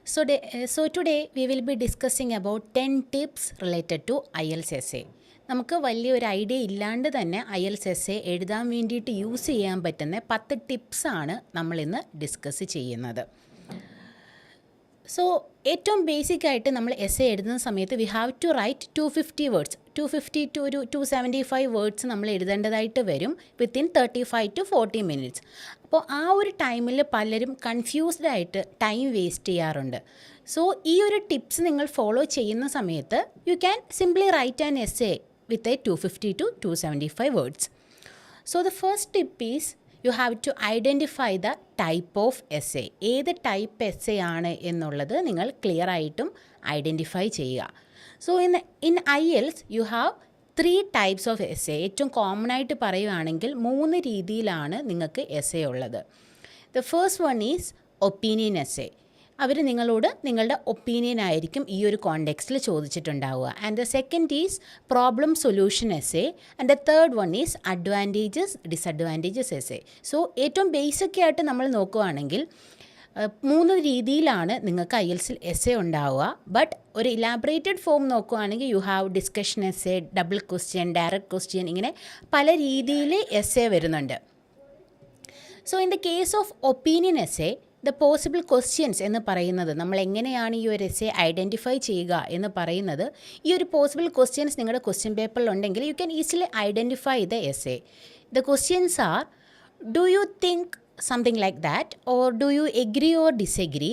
So today we will be discussing about 10 tips related to IELTS essay. നമുക്ക് വലിയൊരു idea ഇല്ലാണ്ട് തന്നെ IELTS essay എഴുതാൻ വേണ്ടിയിട്ട് യൂസ് ചെയ്യാൻ പറ്റുന്ന 10 ടിപ്സാണ് നമ്മളിന്ന് ഡിസ്കസ് ചെയ്യുന്നത്. സോ ഏറ്റവും ബേസിക് ആയിട്ട് നമ്മൾ എസ്സേ എഴുതുന്ന സമയത്ത് we have to write 250 words 250 to ഒരു 275 വേർഡ്സ് നമ്മൾ എഴുതേണ്ടതായിട്ട് വരും വിത്തിൻ 35 to 40 മിനിറ്റ്സ്. അപ്പോൾ ആ ഒരു ടൈമിൽ പലരും കൺഫ്യൂസ്ഡ് ആയിട്ട് ടൈം വേസ്റ്റ് ചെയ്യാറുണ്ട്. സോ ഈ ഒരു ടിപ്സ് നിങ്ങൾ ഫോളോ ചെയ്യുന്ന സമയത്ത് you can simply write an essay with 250 to 275 words. So the first tip is you have to identify the type of essay. ഏത് ടൈപ്പ് എസ്സേ ആണ് എന്നുള്ളത് നിങ്ങൾ ക്ലിയർ ആയിട്ടും ഐഡൻറ്റിഫൈ ചെയ്യുക. So in IELTS you have 3 types of essay. ഏറ്റവും common ആയിട്ട് പറയുകയാണെങ്കിൽ 3 രീതിയിലാണ് നിങ്ങൾക്ക് എസ്സേ ഉള്ളത്. The first one is opinion essay. അവർ നിങ്ങളോട് നിങ്ങളുടെ ഒപ്പീനിയൻ ആയിരിക്കും ഈ ഒരു കോണ്ടെക്സ്റ്റിൽ ചോദിച്ചിട്ടുണ്ടാവുക. And the second is problem solution essay. And the third one is advantages disadvantages essay. So ഏറ്റവും ബേസിക് ആയിട്ട് നമ്മൾ നോക്കുകയാണെങ്കിൽ 3 രീതിയിലാണ് നിങ്ങൾക്ക് IELTSൽ എസ്സേ ഉണ്ടാവുക. ബട്ട് ഒരു ഇലാബറേറ്റഡ് ഫോം നോക്കുകയാണെങ്കിൽ you have discussion essay, double question, direct question, ഇങ്ങനെ പല രീതിയിൽ എസ്സേ വരുന്നുണ്ട്. So in the case of opinion essay the possible questions എന്ന് പറയുന്നത് നമ്മൾ എങ്ങനെയാണ് ഈ ഒരു എസ്സേ ഐഡൻറ്റിഫൈ ചെയ്യുക എന്ന് പറയുന്നത്, ഈ ഒരു പോസിബിൾ ക്വസ്റ്റ്യൻസ് നിങ്ങളുടെ ക്വസ്റ്റ്യൻ പേപ്പറിലുണ്ടെങ്കിൽ you can easily identify the essay. The questions are, do you think something like that, or do you agree or disagree,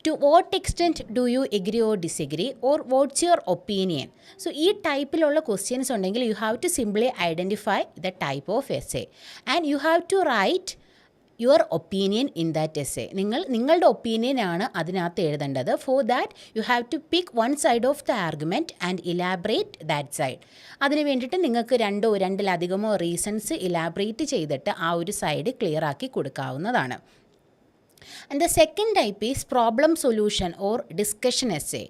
to what extent do you agree or disagree, or what's your opinion. So ഈ ടൈപ്പിലുള്ള questions ഉണ്ടെങ്കിൽ you have to simply identify the type of essay and you have to write your opinion in that essay. നിങ്ങളുടെ ഒപ്പീനിയനാണ് അതിനകത്ത് എഴുതേണ്ടത്. Four that you have to pick one side of the argument and elaborate that side. അതിന് വേണ്ടിയിട്ട് നിങ്ങൾക്ക് രണ്ടിലധികമോ reasons elaborate ചെയ്തിട്ട് ആ ഒരു സൈഡ് ക്ലിയർ ആക്കി കൊടുക്കാവുന്നതാണ്. And the second type is problem solution or discussion essay.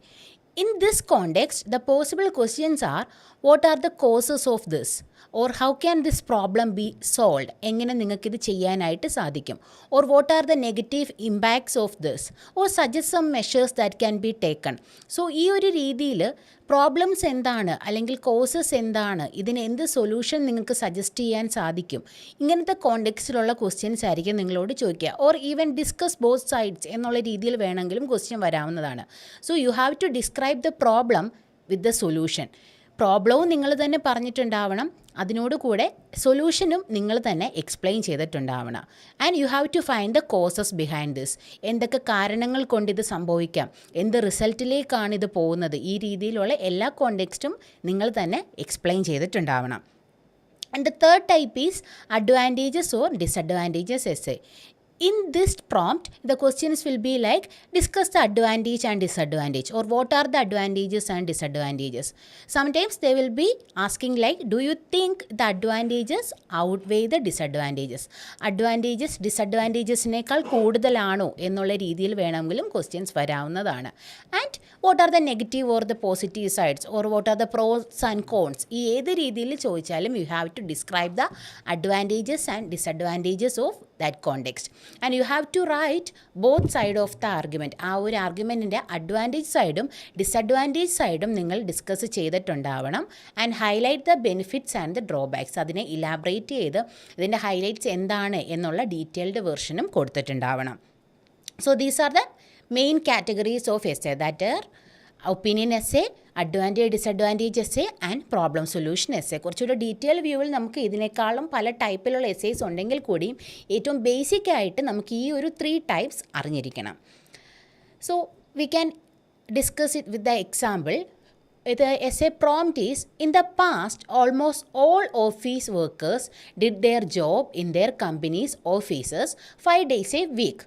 In this context, the possible questions are, what are the causes of this? Or how can this problem be solved? എങ്ങനെ നിങ്ങൾക്കിത് ചെയ്യാനായിട്ട് സാധിക്കും? Or what are the negative impacts of this? Or suggest some measures that can be taken. So ഈ ഒരു രീതിയിൽ problems എന്താണ് അല്ലെങ്കിൽ causes എന്താണ്, ഇതിന് എന്ത് സൊല്യൂഷൻ നിങ്ങൾക്ക് സജസ്റ്റ് ചെയ്യാൻ സാധിക്കും, ഇങ്ങനത്തെ കോണ്ടെക്സ്റ്റിലുള്ള ക്വസ്റ്റ്യൻസ് ആയിരിക്കും നിങ്ങളോട് ചോദിക്കുക. Or even discuss both sides എന്നുള്ള രീതിയിൽ വേണമെങ്കിലും ക്വസ്റ്റ്യൻ വരാവുന്നതാണ്. So you have to describe the problem with the solution. പ്രോബ്ലവും നിങ്ങൾ തന്നെ പറഞ്ഞിട്ടുണ്ടാവണം, അതിനോട് കൂടെ സൊല്യൂഷനും നിങ്ങൾ തന്നെ എക്സ്പ്ലെയിൻ ചെയ്തിട്ടുണ്ടാവണം. And you have to find the causes behind this. എന്തൊക്കെ കാരണങ്ങൾ കൊണ്ടിത് സംഭവിക്കാം, എന്ത് റിസൾട്ടിലേക്കാണ് ഇത് പോകുന്നത്, ഈ രീതിയിലുള്ള എല്ലാ കോണ്ടെക്സ്റ്റും നിങ്ങൾ തന്നെ എക്സ്പ്ലെയിൻ ചെയ്തിട്ടുണ്ടാവണം. And the third type is advantages or disadvantages essay. In this prompt, the questions will be like, discuss the advantage and disadvantage, or what are the advantages and disadvantages. Sometimes they will be asking like, do you think the advantages outweigh the disadvantages? Advantages disadvantagesനേക്കാൾ കൂടുതലാണോ എന്നുള്ള രീതിയിൽ വേണമെങ്കിലും ക്വസ്റ്റ്യൻസ് വരാവുന്നതാണ്. And what are the negative or the positive sides, or what are the pros and cons, ഈ ഏത് രീതിയിൽ ചോദിച്ചാലും you have to describe the advantages and disadvantages of that context. And you have to write both side of the argument. ആ ഒരു ആർഗ്യുമെൻറ്റിൻ്റെ advantage സൈഡും disadvantage സൈഡും നിങ്ങൾ ഡിസ്കസ് ചെയ്തിട്ടുണ്ടാവണം. And highlight the benefits and the drawbacks. അതിനെ elaborate ചെയ്ത് ഇതിൻ്റെ ഹൈലൈറ്റ്സ് എന്താണ് എന്നുള്ള ഡീറ്റെയിൽഡ് വെർഷനും കൊടുത്തിട്ടുണ്ടാവണം. So these are the main categories of essay, that are opinion essay, advantage disadvantage essay and problem solution essay. കുറച്ചുകൂടെ ഡീറ്റെയിൽ വ്യൂവിൽ നമുക്ക് ഇതിനേക്കാളും പല ടൈപ്പിലുള്ള എസ്സേസ് ഉണ്ടെങ്കിൽ കൂടിയും ഏറ്റവും ബേസിക് ആയിട്ട് നമുക്ക് ഈ ഒരു 3 ടൈപ്സ് അറിഞ്ഞിരിക്കണം. So we can discuss it with the example. The essay prompt is, in the past, almost all office workers did their job in their company's offices 5 days a week.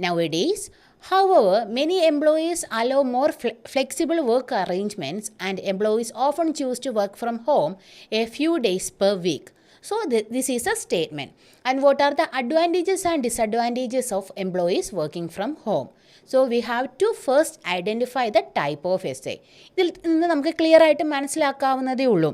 Nowadays, however, many employees allow more flexible work arrangements, and employees often choose to work from home a few days per week. So this is a statement. And what are the advantages and disadvantages of employees working from home? So we have to first identify the type of essay. ഇതിൽ നിന്ന് നമുക്ക് clear ആയിട്ട് മനസ്സിലാക്കാവുന്നതേ ഉള്ളൂ.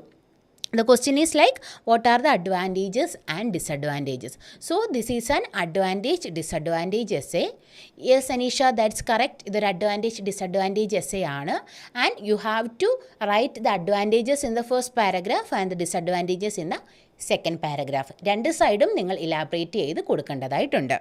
The question is like, what are the advantages and disadvantages? So this is an advantage disadvantage essay. Yes, Anisha, that's correct. This advantage disadvantage essay aanu, and you have to write the advantages in the first paragraph and the disadvantages in the second paragraph. രണ്ട് സൈഡും നിങ്ങൾ elaborate ചെയ്ത് കൊടുക്കേണ്ടതായിട്ടുണ്ട്.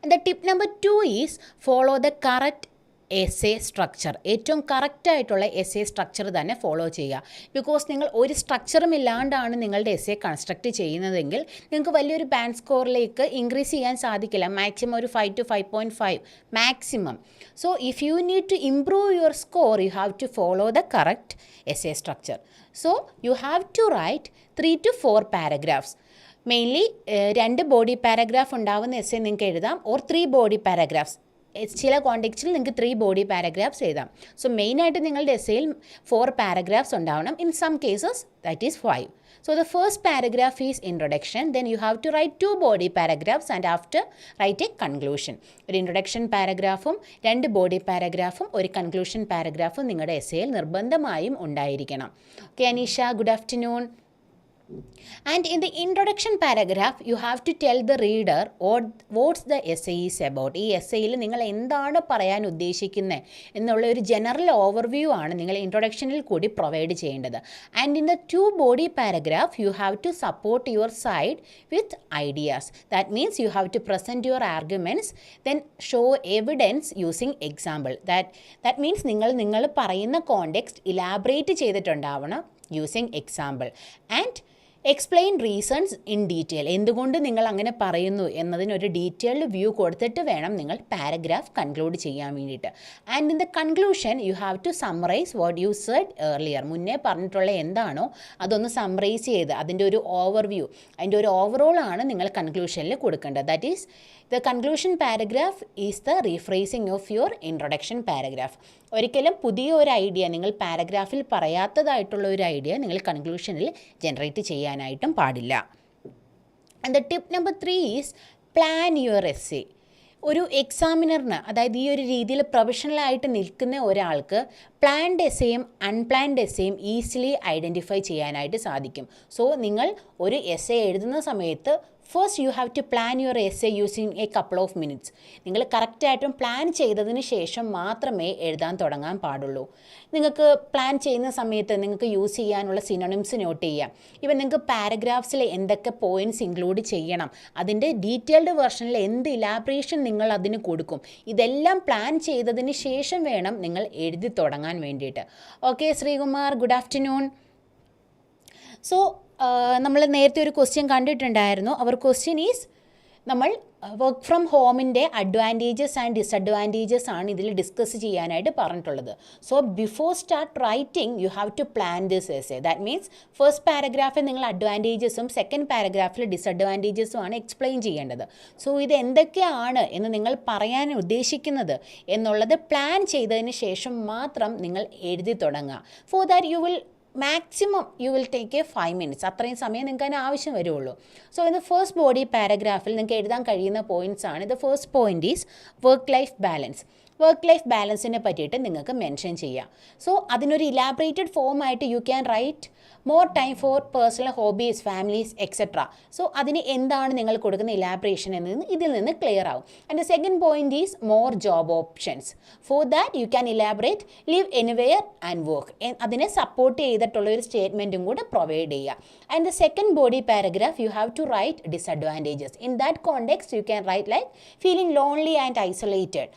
And the tip number 2 is follow the correct essay structure. ഏറ്റവും കറക്റ്റായിട്ടുള്ള essay structure തന്നെ follow ചെയ്യുക. Because നിങ്ങൾ ഒരു സ്ട്രക്ചറും ഇല്ലാണ്ടാണ് നിങ്ങളുടെ എസ്സേ കൺസ്ട്രക്റ്റ് ചെയ്യുന്നതെങ്കിൽ നിങ്ങൾക്ക് വലിയൊരു ബാൻഡ് സ്കോറിലേക്ക് ഇൻക്രീസ് ചെയ്യാൻ സാധിക്കില്ല. മാക്സിമം ഒരു 5 to 5.5 maximum. So if you need to improve your score, you have to follow the correct essay structure. So you have to write 3 to 4 paragraphs. Mainly 2 body paragraph ഉണ്ടാവുന്ന essay നിങ്ങൾക്ക് എഴുതാം, or 3 body paragraphs. ചില കോണ്ടെക്സ്റ്റിൽ നിങ്ങൾക്ക് 3 body paragraphs എഴുതാം. So മെയിനായിട്ട് നിങ്ങളുടെ എസ്സേയിൽ 4 paragraphs ഉണ്ടാവണം. In some cases that is 5. So the first paragraph is introduction, then you have to write 2 body paragraphs and after write a conclusion. ഒരു ഇൻട്രൊഡക്ഷൻ പാരഗ്രാഫും 2 ബോഡി പാരഗ്രാഫും ഒരു conclusion പാരഗ്രാഫും നിങ്ങളുടെ എസ്സേയിൽ നിർബന്ധമായും ഉണ്ടായിരിക്കണം. Okay Aneesha, good afternoon. And in the introduction paragraph, you have to tell the reader what's the essay is about. ഈ എസ്സേയിൽ നിങ്ങൾ എന്താണ് പറയാൻ ഉദ്ദേശിക്കുന്നത് എന്നുള്ള ഒരു ജനറൽ ഓവർവ്യൂ ആണ് നിങ്ങൾ ഇൻട്രൊഡക്ഷനിൽ കൂടി പ്രൊവൈഡ് ചെയ്യേണ്ടത്. And in the 2 body paragraph you have to support your side with ideas. That means you have to present your arguments, then show evidence using example. That means നിങ്ങൾ പറയുന്ന context elaborate ചെയ്തിട്ടുണ്ടാവണം using example. And explain reasons in detail. എന്തുകൊണ്ട് നിങ്ങൾ അങ്ങനെ പറയുന്നു എന്നതിനൊരു detailed view കൊടുത്തിട്ട് വേണം നിങ്ങൾ പാരഗ്രാഫ് കൺക്ലൂഡ് ചെയ്യാൻ വേണ്ടിയിട്ട്. And in the conclusion you have to summarise what you said earlier. മുന്നേ പറഞ്ഞിട്ടുള്ള എന്താണോ അതൊന്ന് സമ്മറൈസ് ചെയ്ത് അതിൻ്റെ ഒരു ഓവർവ്യൂ, അതിൻ്റെ ഒരു ഓവറോളാണ് നിങ്ങൾ കൺക്ലൂഷനിൽ കൊടുക്കേണ്ടത്. That is the conclusion paragraph is the rephrasing of your introduction paragraph. ഒരിക്കലും പുതിയ ഒരു ഐഡിയ നിങ്ങൾ പാരഗ്രാഫിൽ പറയാത്തതായിട്ടുള്ള ഒരു ഐഡിയ നിങ്ങൾ കൺക്ലൂഷനിൽ ജനറേറ്റ് ചെയ്യാനായിട്ടും പാടില്ല. And the tip number 3 is plan your essay. ഒരു എക്സാമിനറിന്, അതായത് ഈ ഒരു രീതിയിൽ പ്രൊഫഷണലായിട്ട് നിൽക്കുന്ന ഒരാൾക്ക് പ്ലാൻഡ് എസ്സേയും അൺപ്ലാൻഡ് എസ്സേയും ഈസിലി ഐഡൻറ്റിഫൈ ചെയ്യാനായിട്ട് സാധിക്കും. സോ നിങ്ങൾ ഒരു എസ്സേ എഴുതുന്ന സമയത്ത് first you have to plan your essay using a couple of minutes. നിങ്ങൾ കറക്റ്റായിട്ടും പ്ലാൻ ചെയ്തതിന് ശേഷം മാത്രമേ എഴുതാൻ തുടങ്ങാൻ പാടുള്ളൂ. നിങ്ങൾക്ക് പ്ലാൻ ചെയ്യുന്ന സമയത്ത് നിങ്ങൾക്ക് യൂസ് ചെയ്യാനുള്ള സിനോണിംസ് നോട്ട് ചെയ്യാം. ഇവൻ നിങ്ങൾക്ക് പാരഗ്രാഫ്സിൽ എന്തൊക്കെ പോയിൻറ്റ്സ് ഇൻക്ലൂഡ് ചെയ്യണം, അതിൻ്റെ ഡീറ്റെയിൽഡ് വെർഷനിൽ എന്ത് ഇലാബറേഷൻ നിങ്ങൾ അതിന് കൊടുക്കും, ഇതെല്ലാം പ്ലാൻ ചെയ്തതിന് ശേഷം വേണം നിങ്ങൾ എഴുതി തുടങ്ങാൻ വേണ്ടിയിട്ട്. Okay Sreekumar, good afternoon. So നമ്മൾ നേരത്തെ ഒരു ക്വസ്റ്റ്യൻ കണ്ടിട്ടുണ്ടായിരുന്നു. അവർ ക്വസ്റ്റ്യൻ ഈസ്, നമ്മൾ വർക്ക് ഫ്രം ഹോമിൻ്റെ അഡ്വാൻറ്റേജസ് ആൻഡ് ഡിസഡ്വാൻറ്റേജസ് ആണ് ഇതിൽ ഡിസ്കസ് ചെയ്യാനായിട്ട് പറഞ്ഞിട്ടുള്ളത്. So before start writing you have to plan this essay. That means first പാരഗ്രാഫിൽ നിങ്ങൾ അഡ്വാൻറ്റേജസും സെക്കൻഡ് പാരഗ്രാഫിൽ ഡിസഡ്വാൻറ്റേജസും ആണ് എക്സ്പ്ലെയിൻ ചെയ്യേണ്ടത്. സോ ഇത് എന്തൊക്കെയാണ് എന്ന് നിങ്ങൾ പറയാൻ ഉദ്ദേശിക്കുന്നത് എന്നുള്ളത് പ്ലാൻ ചെയ്തതിന് ശേഷം മാത്രം നിങ്ങൾ എഴുതി തുടങ്ങുക. For that you will maximum you will take a 5 minutes. അത്രയും സമയം നിങ്ങൾക്ക് അതിന് ആവശ്യം വരുള്ളൂ. So in the first body പാരഗ്രാഫിൽ നിങ്ങൾക്ക് എഴുതാൻ കഴിയുന്ന പോയിൻറ്റ്സ് ആണ്. The first point is work life balance. Work life ബാലൻസിനെ പറ്റിയിട്ട് നിങ്ങൾക്ക് മെൻഷൻ ചെയ്യാം. സോ അതിനൊരു ഇലാബറേറ്റഡ് ഫോമായിട്ട് you can write more time for personal hobbies, families etcetera. So അതിന് എന്താണ് നിങ്ങൾ കൊടുക്കുന്ന ഇലാബറേഷൻ എന്നതിന് ഇതിൽ നിന്ന് ക്ലിയർ ആവും. And the second point is more job options. For that you can elaborate live anywhere and work. അതിനെ സപ്പോർട്ട് ചെയ്തിട്ടുള്ള ഒരു സ്റ്റേറ്റ്മെൻറ്റും കൂടെ പ്രൊവൈഡ് ചെയ്യുക. And the second body paragraph you have to write disadvantages. In that context you can write like feeling lonely and isolated.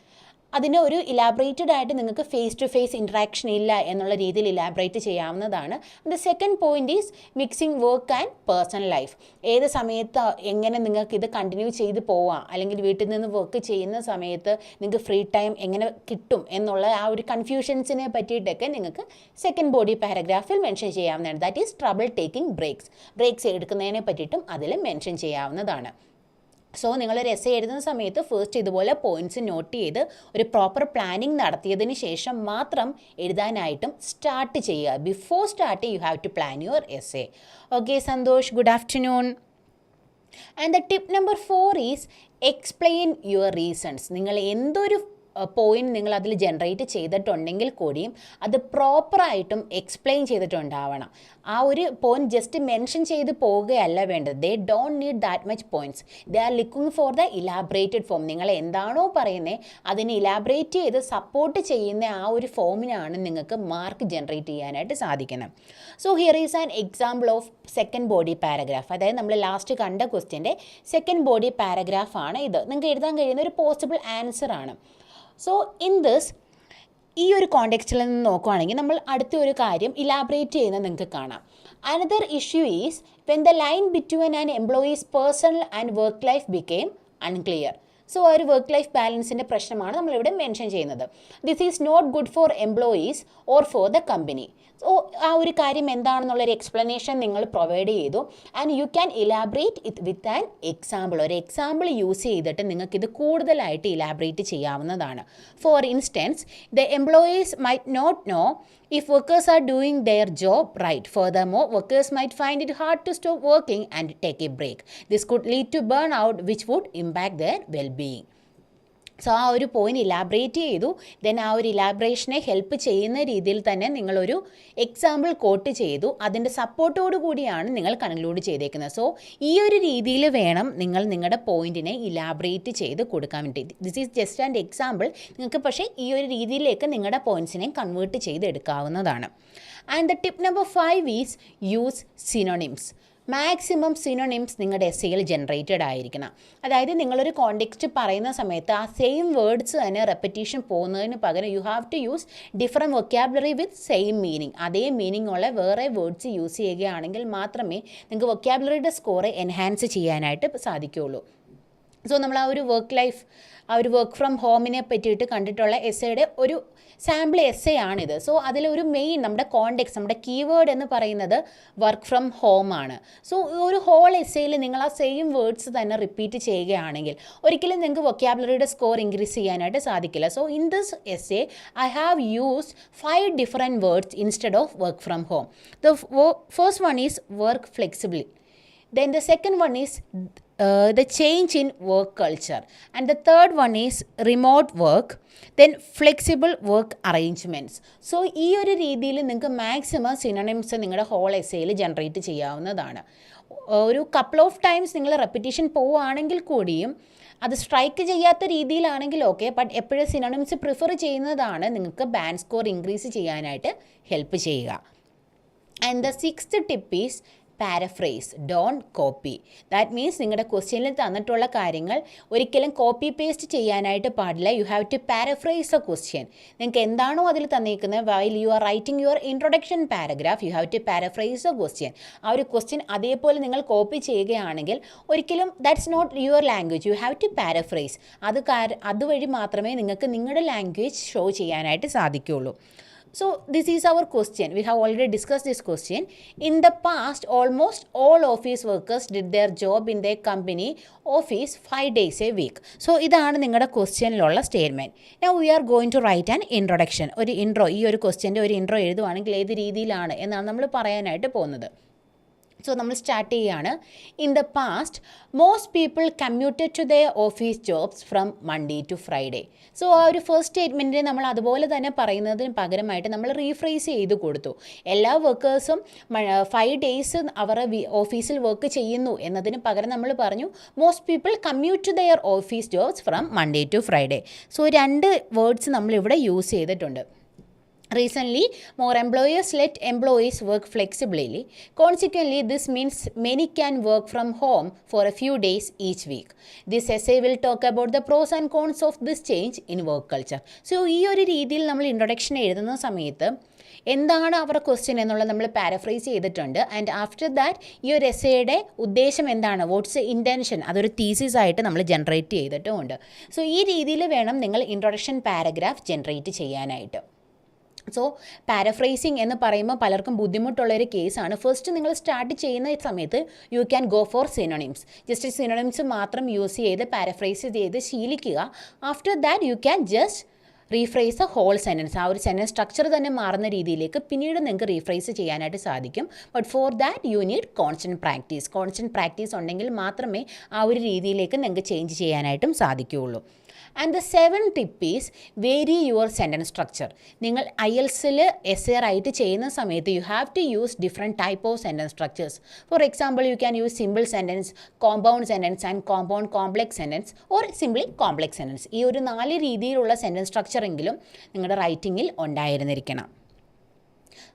അതിന് ഒരു elaborated ആയിട്ട് നിങ്ങൾക്ക് ഫേസ് ടു ഫേസ് ഇൻട്രാക്ഷൻ ഇല്ല എന്നുള്ള രീതിയിൽ ഇലാബറേറ്റ് ചെയ്യാവുന്നതാണ്. The second point is mixing work and personal life. ഏത് സമയത്ത് എങ്ങനെ നിങ്ങൾക്ക് ഇത് കണ്ടിന്യൂ ചെയ്ത് പോവാം, അല്ലെങ്കിൽ വീട്ടിൽ നിന്ന് വർക്ക് ചെയ്യുന്ന സമയത്ത് നിങ്ങൾക്ക് ഫ്രീ ടൈം എങ്ങനെ കിട്ടും എന്നുള്ള ആ ഒരു കൺഫ്യൂഷൻസിനെ പറ്റിയിട്ടൊക്കെ നിങ്ങൾക്ക് സെക്കൻഡ് ബോഡി പാരഗ്രാഫിൽ മെൻഷൻ ചെയ്യാവുന്നതാണ്. That is trouble taking breaks എടുക്കുന്നതിനെ പറ്റിയിട്ടും അതിൽ മെൻഷൻ ചെയ്യാവുന്നതാണ്. സോ നിങ്ങളൊരു എസ്സേ എഴുതുന്ന സമയത്ത് ഫസ്റ്റ് ഇതുപോലെ പോയിൻറ്റ്സ് നോട്ട് ചെയ്ത് ഒരു പ്രോപ്പർ പ്ലാനിങ് നടത്തിയതിന് ശേഷം മാത്രം എഴുതാനായിട്ടും സ്റ്റാർട്ട് ചെയ്യുക. Before start you have to plan your essay. Okay Santhosh, good afternoon. And the tip number 4 is explain your reasons. നിങ്ങൾ എന്തൊരു പോയിന്റ് നിങ്ങൾ അതിൽ ജനറേറ്റ് ചെയ്തിട്ടുണ്ടെങ്കിൽ കൂടിയും അത് പ്രോപ്പറായിട്ടും എക്സ്പ്ലെയിൻ ചെയ്തിട്ടുണ്ടാവണം. ആ ഒരു പോയിന്റ് ജസ്റ്റ് മെൻഷൻ ചെയ്ത് പോവുകയല്ല വേണ്ടത്. They don't need that much points. They are looking for the elaborated form. നിങ്ങൾ എന്താണോ പറയുന്നത് അതിനെ ഇലാബറേറ്റ് ചെയ്ത് സപ്പോർട്ട് ചെയ്യുന്ന ആ ഒരു ഫോമിനാണ് നിങ്ങൾക്ക് മാർക്ക് ജനറേറ്റ് ചെയ്യാനായിട്ട് സാധിക്കുന്നത്. So here is an example of second body paragraph. അതായത് നമ്മൾ ലാസ്റ്റ് കണ്ട ക്വസ്റ്റ്യൻ്റെ സെക്കൻഡ് ബോഡി പാരഗ്രാഫാണ് ഇത്. നിങ്ങൾക്ക് എഴുതാൻ കഴിയുന്ന ഒരു പോസിബിൾ ആൻസർ ആണ്. സോ ഇൻ ദിസ്, ഈ ഒരു കോണ്ടെക്സ്റ്റിൽ നിന്ന് നോക്കുകയാണെങ്കിൽ നമ്മൾ അടുത്ത ഒരു കാര്യം ഇലാബറേറ്റ് ചെയ്യുന്നത് നിങ്ങൾക്ക് കാണാം. Another issue is when the line between an employees personal and work life became unclear. So ആ ഒരു വർക്ക് ലൈഫ് ബാലൻസിൻ്റെ പ്രശ്നമാണ് നമ്മളിവിടെ മെൻഷൻ ചെയ്യുന്നത്. This is not good for employees or for the company. So ആ ഒരു കാര്യം എന്താണെന്നുള്ളൊരു എക്സ്പ്ലനേഷൻ നിങ്ങൾ പ്രൊവൈഡ് ചെയ്തു. And you can elaborate it with an example. ഒരു എക്സാമ്പിൾ യൂസ് ചെയ്തിട്ട് നിങ്ങൾക്കിത് കൂടുതലായിട്ട് ഇലാബറേറ്റ് ചെയ്യാവുന്നതാണ്. For instance, the employees might not no if workers are doing their job right. Furthermore, workers might find it hard to stop working and take a break. This could lead to burnout, which would impact their well-being. So ആ ഒരു point elaborate ചെയ്തു. Then ആ ഒരു ഇലാബറേഷനെ help ചെയ്യുന്ന രീതിയിൽ തന്നെ നിങ്ങളൊരു example coat ചെയ്തു. അതിൻ്റെ സപ്പോർട്ടോടു കൂടിയാണ് നിങ്ങൾ കൺക്ലൂഡ് ചെയ്തേക്കുന്നത്. സോ ഈ ഒരു രീതിയിൽ വേണം നിങ്ങൾ നിങ്ങളുടെ പോയിന്റിനെ ഇലാബറേറ്റ് ചെയ്ത് കൊടുക്കാൻ വേണ്ടി. This is just and example. നിങ്ങൾക്ക് പക്ഷേ ഈ ഒരു രീതിയിലേക്ക് നിങ്ങളുടെ പോയിന്റ്സിനെ കൺവേർട്ട് ചെയ്ത് എടുക്കാവുന്നതാണ്. And the tip number 5 is use synonyms. Maximum synonyms നിങ്ങളുടെ എസ്സേയിൽ ജനറേറ്റഡ് ആയിരിക്കണം. അതായത് നിങ്ങളൊരു കോണ്ടെക്സ്റ്റ് പറയുന്ന സമയത്ത് ആ സെയിം വേർഡ്സ് തന്നെ റെപ്പറ്റീഷൻ പോകുന്നതിന് പകരം you have to use different vocabulary with same meaning. അതേ മീനിങ് ഉള്ള വേറെ വേർഡ്സ് യൂസ് ചെയ്യുകയാണെങ്കിൽ മാത്രമേ നിങ്ങൾക്ക് വൊക്കാബുലറിയുടെ സ്കോർ എൻഹാൻസ് ചെയ്യാനായിട്ട് സാധിക്കുകയുള്ളൂ. സോ നമ്മൾ ആ ഒരു വർക്ക് ഫ്രം ഹോമിനെ പറ്റിയിട്ട് കണ്ടിട്ടുള്ള എസ്സേയുടെ ഒരു സാമ്പിൾ എസ്സേ ആണിത്. സോ അതിലൊരു മെയിൻ നമ്മുടെ കോണ്ടെക്സ്റ്റ്, നമ്മുടെ കീവേഡ് എന്ന് പറയുന്നത് വർക്ക് ഫ്രം ഹോം ആണ്. സോ ഒരു ഹോൾ എസ്സേയിൽ നിങ്ങൾ ആ സെയിം വേർഡ്സ് തന്നെ റിപ്പീറ്റ് ചെയ്യുകയാണെങ്കിൽ ഒരിക്കലും നിങ്ങൾക്ക് വൊക്കാബുലറിയുടെ സ്കോർ ഇൻക്രീസ് ചെയ്യാനായിട്ട് സാധിക്കില്ല. So in this essay I have used 5 different words instead of work from home. The first one is work ഫ്ലെക്സിബിളി. Then the second one is the change in work culture. And the third one is remote work. Then flexible work arrangements. So ഈ ഒരു രീതിയിൽ നിങ്ങൾക്ക് maximum synonyms നിങ്ങളുടെ whole എസ്സേയിൽ generate ചെയ്യാവുന്നതാണ്. ഒരു couple of times നിങ്ങൾ repetition പോവുകയാണെങ്കിൽ കൂടിയും അത് സ്ട്രൈക്ക് ചെയ്യാത്ത രീതിയിലാണെങ്കിൽ ഓക്കെ, ബട്ട് എപ്പോഴും സിനോണിംസ് പ്രിഫർ ചെയ്യുന്നതാണ് നിങ്ങൾക്ക് ബാൻഡ് സ്കോർ ഇൻക്രീസ് ചെയ്യാനായിട്ട് ഹെൽപ്പ് ചെയ്യുക. And the 6th tip is paraphrase, don't copy. That means നിങ്ങളുടെ ക്വസ്റ്റ്യനിൽ തന്നിട്ടുള്ള കാര്യങ്ങൾ ഒരിക്കലും കോപ്പി പേസ്റ്റ് ചെയ്യാനായിട്ട് പാടില്ല. You have to paraphrase a question. നിങ്ങൾക്ക് എന്താണോ അതിൽ തന്നിരിക്കുന്നത്, while you are writing your introduction paragraph, you have to paraphrase a question. ആ ഒരു ക്വസ്റ്റ്യൻ അതേപോലെ നിങ്ങൾ കോപ്പി ചെയ്യുകയാണെങ്കിൽ ഒരിക്കലും that's not your language. You have to paraphrase. അതുവഴി മാത്രമേ നിങ്ങൾക്ക് നിങ്ങളുടെ ലാംഗ്വേജ് ഷോ ചെയ്യാനായിട്ട് സാധിക്കുകയുള്ളൂ. So this is our question. We have already discussed this question. In the past, almost all office workers did their job in their company office 5 days a week. So ഇതാണ് നിങ്ങളുടെ ക്വസ്റ്റ്യനിലുള്ള statement. Now we are going to write an introduction. ഒരു intro, ഈ ഒരു ക്വസ്റ്റ്യൻ്റെ ഒരു intro എഴുതുവാണെങ്കിൽ ഏത് രീതിയിലാണ് എന്നാണ് നമ്മൾ പറയാനായിട്ട് പോകുന്നത്. സോ നമ്മൾ സ്റ്റാർട്ട് ചെയ്യുകയാണ്. In the past most people commuted to their office jobs from Monday to Friday. So ആ ഒരു ഫസ്റ്റ് സ്റ്റേറ്റ്മെൻറ്റിനെ നമ്മൾ അതുപോലെ തന്നെ പറയുന്നതിന് പകരമായിട്ട് നമ്മൾ റീഫ്രേസ് ചെയ്ത് കൊടുത്തു. എല്ലാ വർക്കേഴ്സും 5 days അവരുടെ ഓഫീസിൽ വർക്ക് ചെയ്യുന്നു എന്നതിന് പകരം നമ്മൾ പറഞ്ഞു most people commute to their office jobs from Monday to Friday. So 2 words നമ്മളിവിടെ യൂസ് ചെയ്തിട്ടുണ്ട്. Recently, more employers let employees work flexibly. Consequently, this means many can work from home for a few days each week. This essay will talk about the pros and cons of this change in work culture. So, ഈ ഒരു രീതിയിൽ നമ്മൾ introduction എഴുതുന്ന സമയത്ത് എന്താണ് അവരുടെ question എന്നുള്ളത് നമ്മൾ പാരഫ്രൈസ് ചെയ്തിട്ടുണ്ട്. ആൻഡ് ആഫ്റ്റർ ദാറ്റ് ഈ ഒരു എസ്സേയുടെ ഉദ്ദേശം എന്താണ്, വാട്ട്സ് ഇൻറ്റൻഷൻ, അതൊരു തീസിസ് ആയിട്ട് നമ്മൾ ജനറേറ്റ് ചെയ്തിട്ടുമുണ്ട്. സോ ഈ രീതിയിൽ വേണം നിങ്ങൾ ഇൻട്രൊഡക്ഷൻ പാരഗ്രാഫ് ജനറേറ്റ് ചെയ്യാനായിട്ട്. സോ പാരഫ്രൈസിങ് എന്ന് പറയുമ്പോൾ പലർക്കും ബുദ്ധിമുട്ടുള്ളൊരു കേസാണ്. ഫസ്റ്റ് നിങ്ങൾ സ്റ്റാർട്ട് ചെയ്യുന്ന സമയത്ത് you can go for synonyms. Just synonyms മാത്രം യൂസ് ചെയ്ത് പാരഫ്രൈസ് ചെയ്ത് ശീലിക്കുക. After that you can just rephrase a whole sentence. ആ ഒരു സെൻറ്റൻസ് സ്ട്രക്ചർ തന്നെ മാറുന്ന രീതിയിലേക്ക് പിന്നീട് നിങ്ങൾക്ക് റീഫ്രേസ് ചെയ്യാനായിട്ട് സാധിക്കും. But for that you need constant practice. Constant practice ഉണ്ടെങ്കിൽ മാത്രമേ ആ ഒരു രീതിയിലേക്ക് നിങ്ങൾക്ക് ചേഞ്ച് ചെയ്യാനായിട്ടും സാധിക്കുകയുള്ളൂ. And the 7th tip is vary your sentence structure. നിങ്ങൾ IELTSൽ എസ്സേ റൈറ്റ് ചെയ്യുന്ന സമയത്ത് you have to use different type of sentence structures. For example you can use simple sentence, compound sentence and compound complex sentence or simply complex sentence. ഈ ഒരു 4 രീതിയിലുള്ള sentence സ്ട്രക്ചറെങ്കിലും നിങ്ങളുടെ റൈറ്റിങ്ങിൽ ഉണ്ടായിരുന്നിരിക്കണം.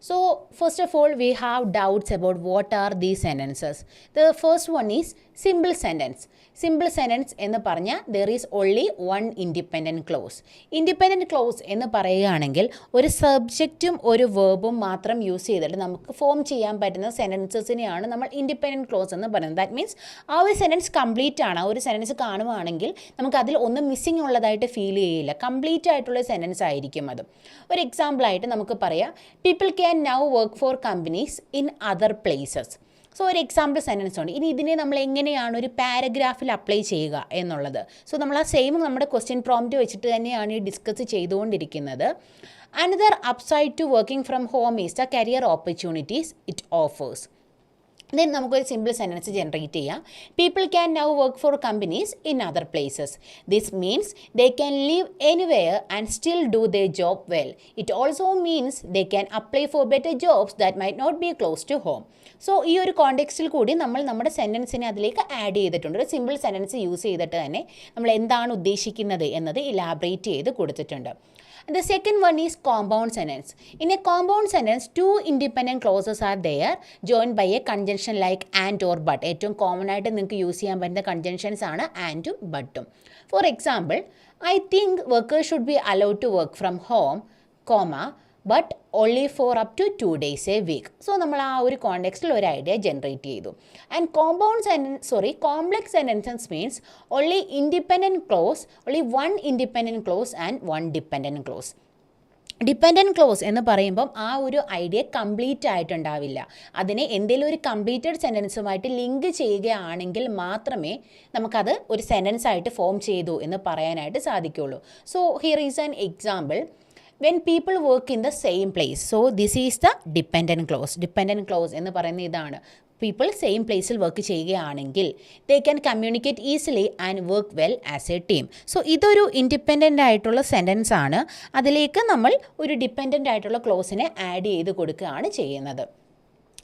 So first of all, we have doubts about what are these sentences. The first one is simple sentence. Simple sentence എന്ന് പറഞ്ഞാൽ there is only one independent clause. Independent clause എന്ന് പറയുകയാണെങ്കിൽ ഒരു സബ്ജക്റ്റും ഒരു വേർബും മാത്രം യൂസ് ചെയ്തിട്ട് നമുക്ക് ഫോം ചെയ്യാൻ പറ്റുന്ന സെൻറ്റൻസസിനെയാണ് നമ്മൾ ഇൻഡിപെൻഡൻറ്റ് ക്ലോസ് എന്ന് പറയുന്നത്. ദാറ്റ് മീൻസ് ആ ഒരു സെൻറ്റൻസ് കംപ്ലീറ്റ് ആണ്. ആ ഒരു സെൻറ്റൻസ് കാണുവാണെങ്കിൽ നമുക്ക് അതിൽ ഒന്നും മിസ്സിങ് ഉള്ളതായിട്ട് ഫീൽ ചെയ്യില്ല. കംപ്ലീറ്റ് ആയിട്ടുള്ള സെൻറ്റൻസ് ആയിരിക്കും അത്. ഒരു എക്സാമ്പിളായിട്ട് നമുക്ക് പറയാം, people can now work for companies in other places. So ഒരു എക്സാമ്പിൾ സെൻറ്റൻസ് ഉണ്ട്. ഇനി ഇതിനെ നമ്മൾ എങ്ങനെയാണ് ഒരു പാരഗ്രാഫിൽ അപ്ലൈ ചെയ്യുക എന്നുള്ളത്. സോ നമ്മൾ ആ സെയിം നമ്മുടെ ക്വസ്റ്റ്യൻ പ്രോംപ്റ്റ് വെച്ചിട്ട് തന്നെയാണ് ഈ ഡിസ്കസ് ചെയ്തുകൊണ്ടിരിക്കുന്നത്. Another upside to working from home is the career opportunities it offers. Then നമുക്കൊരു സിമ്പിൾ സെൻറ്റൻസ് ജനറേറ്റ് ചെയ്യാം. People can now work for companies in other places. This means they can leave anywhere and still do the job well. It also means they can apply for better jobs that might not be close to home. So ഈ ഒരു കോണ്ടെക്സ്റ്റിൽ കൂടി നമ്മൾ നമ്മുടെ സെൻറ്റൻസിനെ അതിലേക്ക് add ചെയ്തിട്ടുണ്ട്. ഒരു simple sentence use ചെയ്തിട്ട് തന്നെ നമ്മൾ എന്താണ് ഉദ്ദേശിക്കുന്നത് എന്നത് ഇലാബറേറ്റ് ചെയ്ത് കൊടുത്തിട്ടുണ്ട്. The second one is compound sentence. In a compound sentence, two independent clauses are there joined by a conjunction like and or but. ഏറ്റവും കോമൺ ആയിട്ട് നിങ്ങൾക്ക് യൂസ് ചെയ്യാൻ പറ്റുന്ന കൺജങ്ഷൻസ് ആണ് ആൻഡും ബട്ടും. For example, I think workers should be allowed to work from home, but only for up to 2 days a week. So നമ്മൾ ആ ഒരു കോണ്ടെക്സ്റ്റിൽ ഒരു ഐഡിയ ജനറേറ്റ് ചെയ്തു. And complex sentences means only independent clause, only one independent clause and one dependent clause. Dependent clause എന്ന് പറയുമ്പം ആ ഒരു ഐഡിയ കംപ്ലീറ്റ് ആയിട്ടുണ്ടാവില്ല. അതിനെ എന്തെങ്കിലും ഒരു കംപ്ലീറ്റഡ് സെൻറ്റൻസുമായിട്ട് ലിങ്ക് ചെയ്യുകയാണെങ്കിൽ മാത്രമേ നമുക്കത് ഒരു സെൻറ്റൻസ് ആയിട്ട് ഫോം ചെയ്തു എന്ന് പറയാനായിട്ട് സാധിക്കുകയുള്ളൂ. So here is an example. When people work in the same place. So this is the dependent clause. Dependent clause എന്ന് പറയുന്നത് ഇതാണ്. പീപ്പിൾ സെയിം പ്ലേസിൽ വർക്ക് ചെയ്യുകയാണെങ്കിൽ they can communicate easily and work well as A team. So ഇതൊരു independent ആയിട്ടുള്ള sentence ആണ്. അതിലേക്ക് നമ്മൾ ഒരു ഡിപ്പെൻഡൻ്റ് ആയിട്ടുള്ള ക്ലോസിനെ ആഡ് ചെയ്ത് കൊടുക്കുകയാണ് ചെയ്യുന്നത്.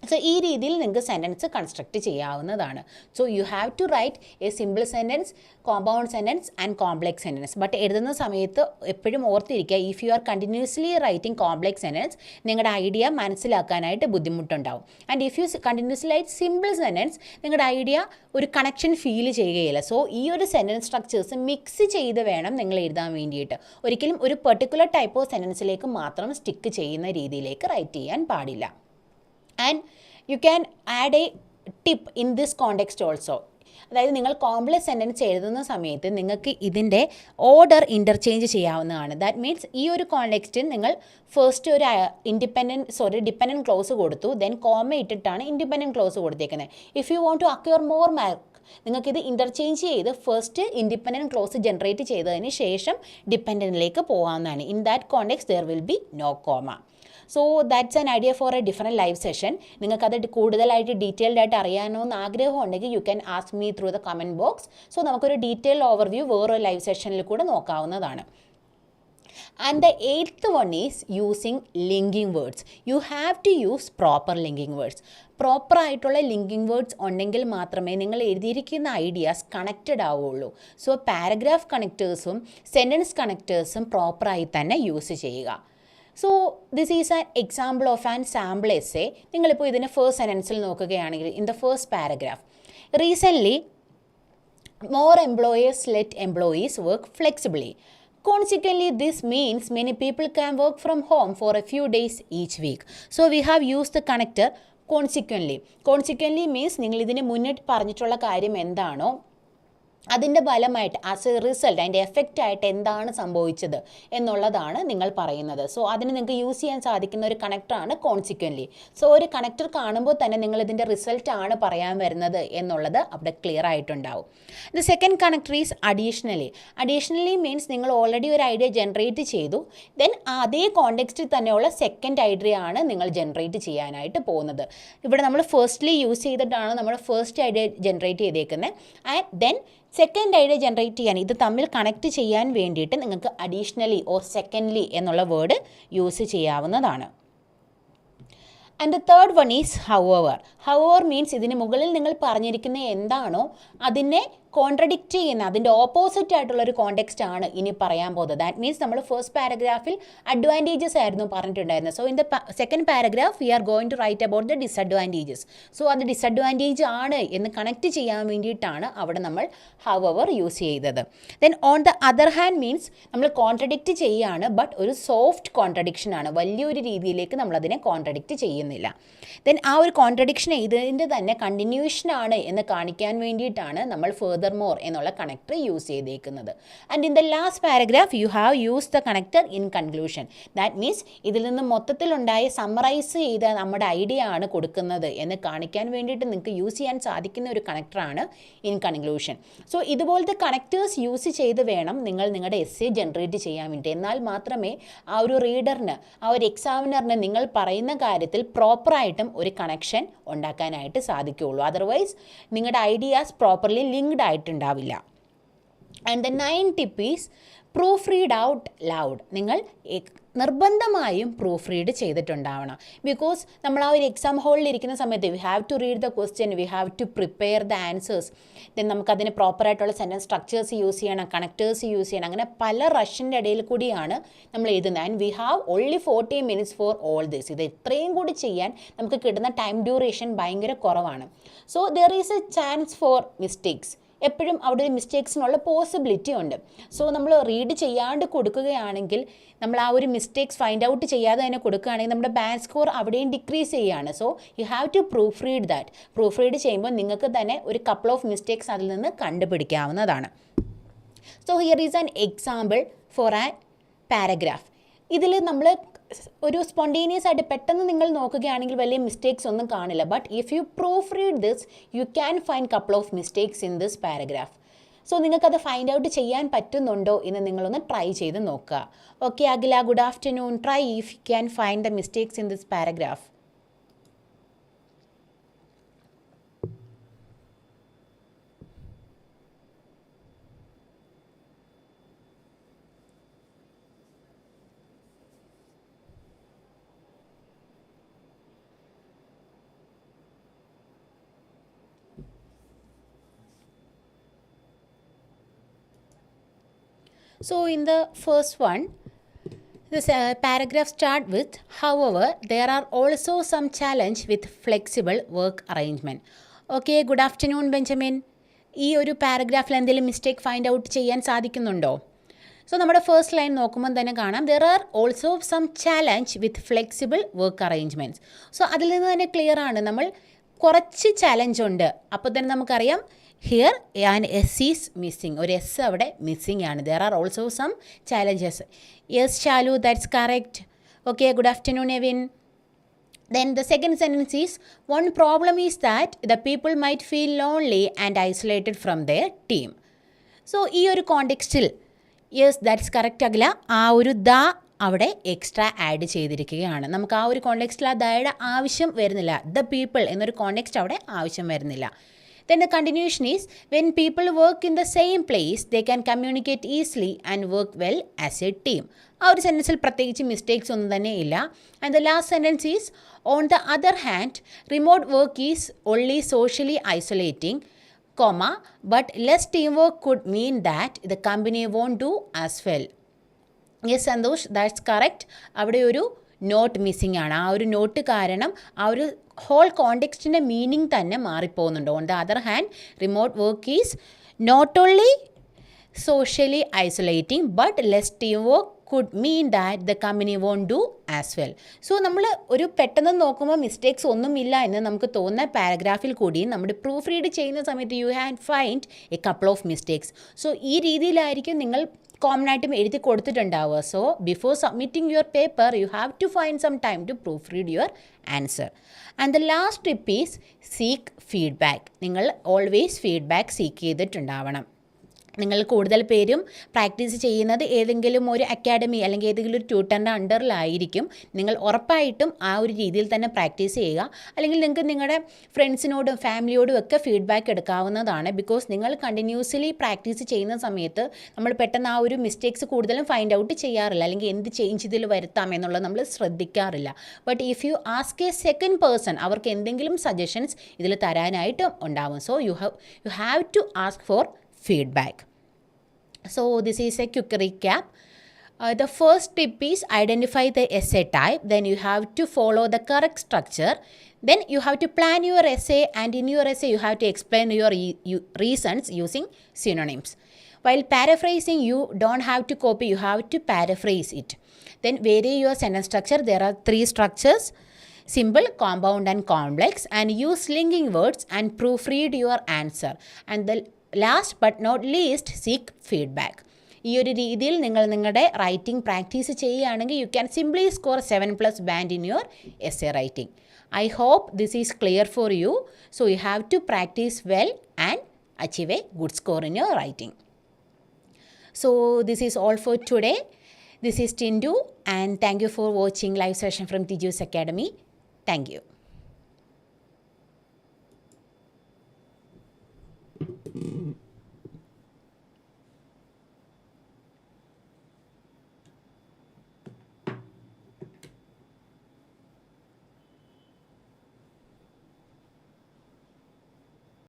സോ ഈ രീതിയിൽ നിങ്ങൾക്ക് സെൻറ്റൻസ് കൺസ്ട്രക്റ്റ് ചെയ്യാവുന്നതാണ്. So you have to write a simple sentence, compound sentence and complex sentence. But എഴുതുന്ന സമയത്ത് എപ്പോഴും ഓർത്തിരിക്കുക, if you are continuously writing complex sentence നിങ്ങളുടെ ഐഡിയ മനസ്സിലാക്കാനായിട്ട് ബുദ്ധിമുട്ടുണ്ടാവും. And if you continuously write simple sentence നിങ്ങളുടെ idea ഒരു കണക്ഷൻ ഫീൽ ചെയ്യുകയില്ല. സോ ഈ ഒരു സെൻറ്റൻസ് സ്ട്രക്ചേഴ്സ് മിക്സ് ചെയ്ത് വേണം നിങ്ങൾ എഴുതാൻ വേണ്ടിയിട്ട്. ഒരിക്കലും ഒരു പെർട്ടിക്കുലർ ടൈപ്പ് ഓഫ് സെൻറ്റൻസിലേക്ക് മാത്രം സ്റ്റിക്ക് ചെയ്യുന്ന രീതിയിലേക്ക് റൈറ്റ് ചെയ്യാൻ പാടില്ല. And you can add a tip in this context also. അതായത് നിങ്ങൾ കോംപ്ലെക്സ് സെൻറ്റൻസ് എഴുതുന്ന സമയത്ത് നിങ്ങൾക്ക് ഇതിൻ്റെ ഓർഡർ ഇൻ്റർചേഞ്ച് ചെയ്യാവുന്നതാണ്. ദാറ്റ് മീൻസ് ഈ ഒരു കോണ്ടെക്സ്റ്റിൽ നിങ്ങൾ ഫസ്റ്റ് ഒരു ഡിപ്പെൻഡൻറ്റ് ക്ലോസ് കൊടുത്തു, ദെൻ കോമ ഇട്ടിട്ടാണ് ഇൻഡിപെൻഡൻറ്റ് ക്ലോസ് കൊടുത്തേക്കുന്നത്. If you want to acquire more mark, നിങ്ങൾക്കിത് ഇൻ്റർചേഞ്ച് ചെയ്ത് ഫസ്റ്റ് ഇൻഡിപെൻഡൻറ്റ് ക്ലോസ് ജനറേറ്റ് ചെയ്തതിന് ശേഷം ഡിപ്പെൻഡൻറ്റിലേക്ക് പോകാവുന്നതാണ്. In that context there will be no comma. So that's an idea for a different live session. നിങ്ങൾക്കത് കൂടുതലായിട്ട് detailed ആയിട്ട് അറിയാനോന്ന് ആഗ്രഹമുണ്ടെങ്കിൽ you can ask me through the comment box. So നമുക്കൊരു ഡീറ്റെയിൽഡ് ഓവർവ്യൂ വേറൊരു ലൈവ് സെഷനിൽ കൂടെ നോക്കാവുന്നതാണ്. And the 8th one is using linking words. You have to use proper linking words. Proper ആയിട്ടുള്ള ലിങ്കിങ് വേർഡ്സ് ഉണ്ടെങ്കിൽ മാത്രമേ നിങ്ങൾ എഴുതിയിരിക്കുന്ന ഐഡിയാസ് കണക്റ്റഡ് ആവുള്ളൂ. സോ പാരഗ്രാഫ് കണക്റ്റേഴ്സും സെൻറ്റൻസ് കണക്റ്റേഴ്സും പ്രോപ്പറായി തന്നെ യൂസ് ചെയ്യുക. So this is an example of an sample essay. നിങ്ങളിപ്പോൾ ഇതിൻ്റെ ഫസ്റ്റ് സെൻറ്റൻസിൽ നോക്കുകയാണെങ്കിൽ in the first paragraph, recently more employers let employees work ഫ്ലെക്സിബിളി. Consequently, this means many people can work from home for a few days each week. So we have used the connector consequently. Consequently means നിങ്ങൾ ഇതിന് മുന്നിട്ട് പറഞ്ഞിട്ടുള്ള കാര്യം എന്താണോ അതിൻ്റെ ഫലമായിട്ട് as A result അതിൻ്റെ എഫക്റ്റായിട്ട് എന്താണ് സംഭവിച്ചത് എന്നുള്ളതാണ് നിങ്ങൾ പറയുന്നത്. സോ അതിന് നിങ്ങൾക്ക് യൂസ് ചെയ്യാൻ സാധിക്കുന്ന ഒരു കണക്ടറാണ് കോൺസിക്വൻ്റ്ലി. സോ ഒരു കണക്ടർ കാണുമ്പോൾ തന്നെ നിങ്ങൾ ഇതിൻ്റെ റിസൾട്ടാണ് പറയാൻ വരുന്നത് എന്നുള്ളത് അവിടെ ക്ലിയർ ആയിട്ടുണ്ടാവും. The second connector is additionally. Additionally means നിങ്ങൾ ഓൾറെഡി ഒരു ഐഡിയ ജനറേറ്റ് ചെയ്തു, ദെൻ അതേ കോണ്ടെക്സ്റ്റിൽ തന്നെയുള്ള സെക്കൻഡ് ഐഡിയ ആണ് നിങ്ങൾ ജനറേറ്റ് ചെയ്യാനായിട്ട് പോകുന്നത്. ഇവിടെ നമ്മൾ ഫസ്റ്റ്ലി യൂസ് ചെയ്തിട്ടാണ് നമ്മൾ ഫസ്റ്റ് ഐഡിയ ജനറേറ്റ് ചെയ്തേക്കുന്നത്. And then second idea generate ചെയ്യാൻ ഇത് തമ്മിൽ കണക്ട് ചെയ്യാൻ വേണ്ടിയിട്ട് നിങ്ങൾക്ക് അഡീഷണലി ഓർ സെക്കൻഡ്ലി എന്നുള്ള വേർഡ് യൂസ് ചെയ്യാവുന്നതാണ്. And the third one is however. However means ഇതിന് മുകളിൽ നിങ്ങൾ പറഞ്ഞിരിക്കുന്ന എന്താണോ അതിനെ കോൺട്രഡിക്റ്റ് ചെയ്യുന്ന, അതിൻ്റെ ഓപ്പോസിറ്റ് ആയിട്ടുള്ളൊരു കോണ്ടെക്സ്റ്റ് ആണ് ഇനി പറയാൻ പോകുന്നത്. ദാറ്റ് മീൻസ് നമ്മൾ ഫസ്റ്റ് പാരഗ്രാഫിൽ അഡ്വാൻറ്റേജസ് ആയിരുന്നു പറഞ്ഞിട്ടുണ്ടായിരുന്നത്. So in the second paragraph we are going to write about the disadvantages. So അത് ഡിസഡ്വാൻറ്റേജ് ആണ് എന്ന് കണക്ട് ചെയ്യാൻ വേണ്ടിയിട്ടാണ് അവിടെ നമ്മൾ ഹൗവർ യൂസ് ചെയ്തത്. Then on the other hand means നമ്മൾ കോൺട്രഡിക്റ്റ് ചെയ്യുകയാണ്, ബട്ട് ഒരു സോഫ്റ്റ് കോൺട്രഡിക്ഷൻ ആണ്, വലിയൊരു രീതിയിലേക്ക് നമ്മളതിനെ കോൺട്രഡിക്റ്റ് ചെയ്യുന്നില്ല. ദെൻ ആ ഒരു കോൺട്രഡിക്ഷൻ ഇതിൻ്റെ തന്നെ കണ്ടിന്യൂഷൻ ആണ് എന്ന് കാണിക്കാൻ വേണ്ടിയിട്ടാണ് നമ്മൾ ഫർദർ മോർ എന്നുള്ള കണക്ടർ യൂസ് ചെയ്തേക്കുന്നത്. And in the last paragraph you have use the connector in conclusion. That means ഇതിൽ നിന്ന് മൊത്തത്തിലുണ്ടായ സമ്മറൈസ് ചെയ്ത നമ്മുടെ ഐഡിയ ആണ് കൊടുക്കുന്നത് എന്ന് കാണിക്കാൻ വേണ്ടിയിട്ട് നിങ്ങൾക്ക് യൂസ് ചെയ്യാൻ സാധിക്കുന്ന ഒരു കണക്ടറാണ് ഇൻ കൺക്ലൂഷൻ. സോ ഇതുപോലത്തെ കണക്ടേഴ്സ് യൂസ് ചെയ്ത് വേണം നിങ്ങൾ നിങ്ങളുടെ എസ്സേ ജനറേറ്റ് ചെയ്യാൻ വേണ്ടി. എന്നാൽ മാത്രമേ ആ ഒരു റീഡറിന്, ആ ഒരു എക്സാമിനറിന് നിങ്ങൾ പറയുന്ന കാര്യത്തിൽ പ്രോപ്പറായിട്ടും ഒരു കണക്ഷൻ ഉണ്ടാക്കാനായിട്ട് സാധിക്കുകയുള്ളൂ. അതർവൈസ് നിങ്ങളുടെ ഐഡിയാസ് പ്രോപ്പർലി ലിങ്ക്ഡ് ആയിട്ടുണ്ടാവില്ല. And the 9th tip is proofread out loud. നിങ്ങൾ നിർബന്ധമായും പ്രൂഫ് റീഡ് ചെയ്തിട്ടുണ്ടാവണം. ബിക്കോസ് നമ്മൾ ആ ഒരു എക്സാം ഹോളിൽ ഇരിക്കുന്ന സമയത്ത് we have to read the question, we have to prepare the answers. Then നമുക്കതിന് പ്രോപ്പറായിട്ടുള്ള സെൻറ്റൻസ് സ്ട്രക്ചേഴ്സ് യൂസ് ചെയ്യണം, കണക്ടേഴ്സ് യൂസ് ചെയ്യണം. അങ്ങനെ പല റഷിൻ്റെ ഇടയിൽ കൂടിയാണ് നമ്മൾ എഴുതുന്നത്. And we have only 40 minutes for all this. ഇത് ഇത്രയും കൂടി ചെയ്യാൻ നമുക്ക് കിട്ടുന്ന ടൈം ഡ്യൂറേഷൻ ഭയങ്കര കുറവാണ്. So there is A chance for mistakes. എപ്പോഴും അവിടെ ഒരു മിസ്റ്റേക്സിനുള്ള പോസിബിലിറ്റി ഉണ്ട്. സോ നമ്മൾ റീഡ് ചെയ്യാണ്ട് കൊടുക്കുകയാണെങ്കിൽ, നമ്മൾ ആ ഒരു മിസ്റ്റേക്സ് ഫൈൻഡ് ഔട്ട് ചെയ്യാതെ തന്നെ കൊടുക്കുകയാണെങ്കിൽ നമ്മുടെ ബാഡ് സ്കോർ അവിടെയും ഡിക്രീസ് ചെയ്യുകയാണ്. So you have to proofread that. Proofread ചെയ്യുമ്പോൾ നിങ്ങൾക്ക് തന്നെ ഒരു കപ്പിൾ ഓഫ് മിസ്റ്റേക്സ് അതിൽ നിന്ന് കണ്ടുപിടിക്കാവുന്നതാണ്. So here is an example for an paragraph. ഇതിൽ നമ്മൾ ഒരു സ്പോണ്ടേനിയസ് ആയിട്ട് പെട്ടെന്ന് നിങ്ങൾ നോക്കുകയാണെങ്കിൽ വലിയ മിസ്റ്റേക്സ് ഒന്നും കാണില്ല. But if U proof read this you can find couple of mistakes in this paragraph. So നിങ്ങൾക്കത് ഫൈൻഡ് ഔട്ട് ചെയ്യാൻ പറ്റുന്നുണ്ടോ എന്ന് നിങ്ങളൊന്ന് ട്രൈ ചെയ്ത് നോക്കുക. Okay Akhila, good afternoon. Try if you can find the mistakes in this paragraph. So in the first one, this paragraph start with, however, there are also some challenge with flexible work arrangement. Okay, good afternoon, Benjamin. ഈ ഒരു പാരഗ്രാഫിൽ എന്തെങ്കിലും mistake find out ചെയ്യാൻ സാധിക്കുന്നുണ്ടോ? So നമ്മുടെ first line നോക്കുമ്പോൾ തന്നെ കാണാം, there are also some challenge with flexible work arrangements. So അതിൽ നിന്ന് തന്നെ ക്ലിയർ ആണ്, നമ്മൾ കുറച്ച് ചാലഞ്ച് ഉണ്ട്. അപ്പോൾ തന്നെ നമുക്കറിയാം here an S is missing. ഒരു എസ് അവിടെ മിസ്സിങ് ആണ്. There are also some challenges. Yes Shalu, that's correct. Okay, good afternoon Evin. Then the second sentence is, one problem is that the people might feel lonely and isolated from their team. So ഈ ഒരു കോണ്ടെക്സ്റ്റിൽ yes that's correct അഖില, ആ ഒരു the അവിടെ extra add ചെയ്തിരിക്കുകയാണ്. നമുക്ക് ആ ഒരു കോണ്ടെക്സ്റ്റിൽ ആ ദയുടെ ആവശ്യം വരുന്നില്ല. ദ പീപ്പിൾ എന്നൊരു കോണ്ടെക്സ്റ്റ് അവിടെ ആവശ്യം വരുന്നില്ല. Then the continuation is, when people work in the same place, they can communicate easily and work well as a team. ആ ഒരു സെൻറ്റൻസിൽ പ്രത്യേകിച്ച് മിസ്റ്റേക്സ് ഒന്നും തന്നെ ഇല്ല. And the last sentence is, on the other hand remote work is only socially isolating, comma, but less teamwork could mean that the company won't do as well. Yes Santhosh, that's correct. അവിടെ ഒരു not missing ആണ്. ആ ഒരു not കാരണം ആ ഒരു whole കോണ്ടെക്സ്റ്റിൻ്റെ meaning തന്നെ മാറിപ്പോകുന്നുണ്ട്. On the other hand remote work is not only socially isolating but less team work could mean that the company won't do as well. So നമ്മൾ ഒരു പെട്ടെന്ന് നോക്കുമ്പോൾ മിസ്റ്റേക്സ് ഒന്നുമില്ല എന്ന് നമുക്ക് തോന്നുന്ന പാരഗ്രാഫിൽ കൂടി നമ്മുടെ പ്രൂഫ് റീഡ് ചെയ്യുന്ന സമയത്ത് you can find a couple of mistakes. So ഈ രീതിയിലായിരിക്കും നിങ്ങൾ കോമൺ ആയിട്ടും എഴുതി കൊടുത്തിട്ടുണ്ടാവുക. So before submitting your paper you have to find some time to proofread your answer. And the last tip is seek feedback. നിങ്ങൾ always feedback seek ചെയ്തിട്ടുണ്ടാവണം. നിങ്ങൾ കൂടുതൽ പേരും പ്രാക്ടീസ് ചെയ്യുന്നത് ഏതെങ്കിലും ഒരു അക്കാഡമി അല്ലെങ്കിൽ ഏതെങ്കിലും ഒരു ട്യൂട്ടറിൻ്റെ അണ്ടറിലായിരിക്കും. നിങ്ങൾ ഉറപ്പായിട്ടും ആ ഒരു രീതിയിൽ തന്നെ പ്രാക്ടീസ് ചെയ്യുക. അല്ലെങ്കിൽ നിങ്ങൾക്ക് നിങ്ങളുടെ ഫ്രണ്ട്സിനോടും ഫാമിലിയോടും ഒക്കെ ഫീഡ്ബാക്ക് എടുക്കാവുന്നതാണ്. ബിക്കോസ് നിങ്ങൾ കണ്ടിന്യൂസ്ലി പ്രാക്ടീസ് ചെയ്യുന്ന സമയത്ത് നമ്മൾ പെട്ടെന്ന് ആ ഒരു മിസ്റ്റേക്സ് കൂടുതലും ഫൈൻഡ് ഔട്ട് ചെയ്യാറില്ല, അല്ലെങ്കിൽ എന്ത് ചേഞ്ച് ഇതിൽ വരുത്താം എന്നുള്ളത് നമ്മൾ ശ്രദ്ധിക്കാറില്ല. But if you ask a second person, അവർക്ക് എന്തെങ്കിലും സജഷൻസ് ഇതിൽ തരാനായിട്ട് ഉണ്ടാവും. So you have to ask for feedback. So this is a quick recap. The first tip is identify the essay type. Then you have to follow the correct structure. Then you have to plan your essay, and in your essay you have to explain your reasons using synonyms. While paraphrasing, you don't have to copy, you have to paraphrase it. Then vary your sentence structure. There are 3 structures: simple, compound and complex, and use linking words and proofread your answer. And the last but not least, seek feedback. ഈ ഒരു രീതിയിൽ നിങ്ങൾ നിങ്ങളുടെ writing practice ചെയ്യുകയാണെങ്കിൽ you can simply score 7+ band in your essay writing. I hope this is clear for you. So you have to practice well and achieve a good score in your writing. So this is all for today. This is Tiju, and thank you for watching live session from Tiju's Academy. Thank you.